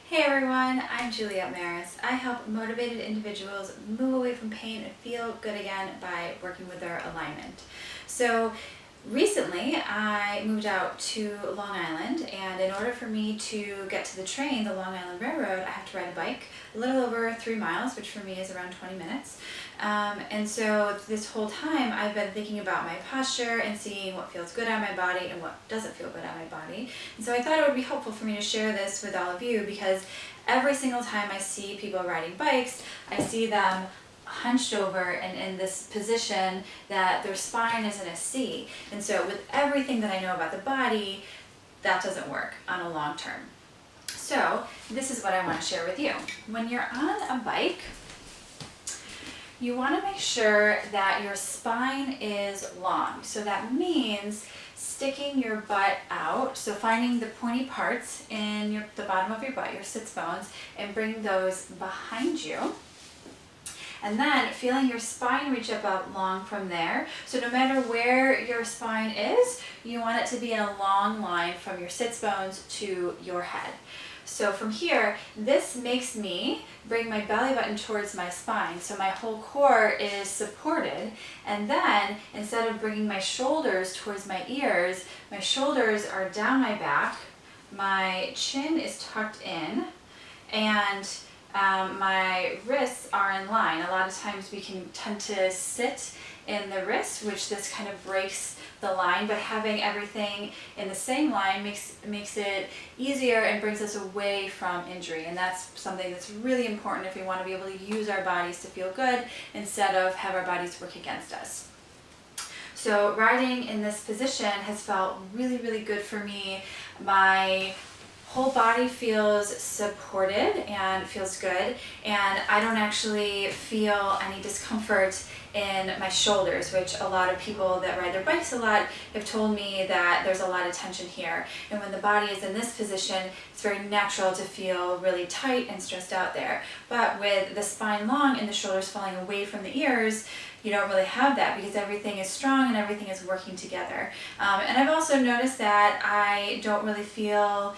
Hey everyone, I'm Juliette Maris. I help motivated individuals move away from pain and feel good again by working with their alignment. So recently I moved out to Long Island, and in order for me to get to the train, the Long Island Railroad, I have to ride a bike a little over 3 miles, which for me is around 20 minutes. And so this whole time I've been thinking about my posture and seeing what feels good on my body and what doesn't feel good on my body. And so I thought it would be helpful for me to share this with all of you, because every single time I see people riding bikes, I see them hunched over and in this position that their spine is in a C. And so with everything that I know about the body, that doesn't work on a long term. So this is what I want to share with you. When you're on a bike, you want to make sure that your spine is long. So that means sticking your butt out, so finding the pointy parts in the bottom of your butt, your sits bones, and bring those behind you. And then feeling your spine reach up long from there. So no matter where your spine is, you want it to be in a long line from your sits bones to your head. So from here, this makes me bring my belly button towards my spine, so my whole core is supported. And then instead of bringing my shoulders towards my ears, my shoulders are down my back, my chin is tucked in, and my wrists are in line. A lot of times we can tend to sit in the wrist, which this kind of breaks the line, but having everything in the same line makes it easier and brings us away from injury. And that's something that's really important if we want to be able to use our bodies to feel good instead of have our bodies work against us. So riding in this position has felt really, really good for me. My whole body feels supported and feels good, and I don't actually feel any discomfort in my shoulders, which a lot of people that ride their bikes a lot have told me that there's a lot of tension here. And when the body is in this position, it's very natural to feel really tight and stressed out there. But with the spine long and the shoulders falling away from the ears, you don't really have that, because everything is strong and everything is working together. And I've also noticed that I don't really feel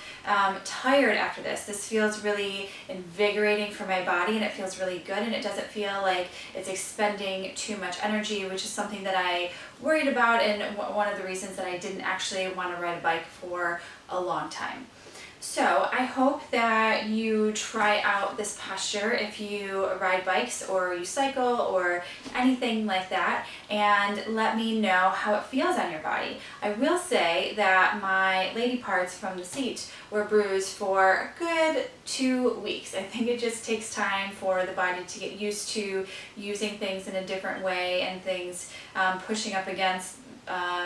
tired after this. This feels really invigorating for my body, and it feels really good, and it doesn't feel like it's expending too much energy, which is something that I worried about, and one of the reasons that I didn't actually want to ride a bike for a long time. So I hope that you try out this posture if you ride bikes or you cycle or anything like that, and let me know how it feels on your body. I will say that my lady parts from the seat were bruised for a good 2 weeks. I think it just takes time for the body to get used to using things in a different way, and things pushing up against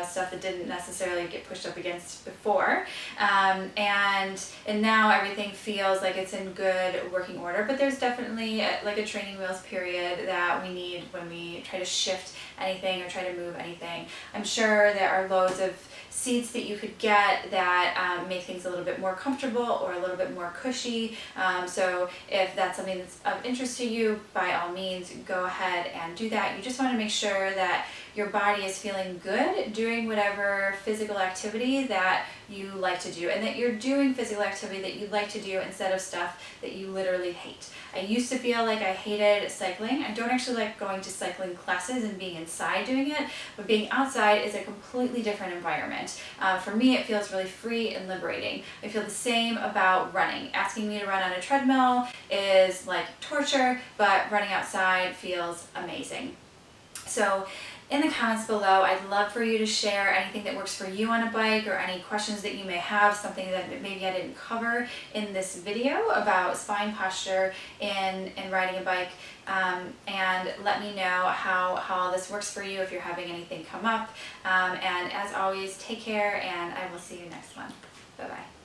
stuff that didn't necessarily get pushed up against before, and now everything feels like it's in good working order. But there's definitely like a training wheels period that we need when we try to shift anything or try to move anything. I'm sure there are loads of seats that you could get that make things a little bit more comfortable or a little bit more cushy. So if that's something that's of interest to you, by all means, go ahead and do that. You just want to make sure that your body is feeling good doing whatever physical activity that you like to do, and that you're doing physical activity that you like to do instead of stuff that you literally hate. I used to feel like I hated cycling. I don't actually like going to cycling classes and being inside doing it, but being outside is a completely different environment. For me, it feels really free and liberating. I feel the same about running. Asking me to run on a treadmill is like torture, but running outside feels amazing. So in the comments below, I'd love for you to share anything that works for you on a bike, or any questions that you may have, something that maybe I didn't cover in this video about spine posture in riding a bike, and let me know how this works for you if you're having anything come up. And as always, take care, and I will see you next one. Bye-bye.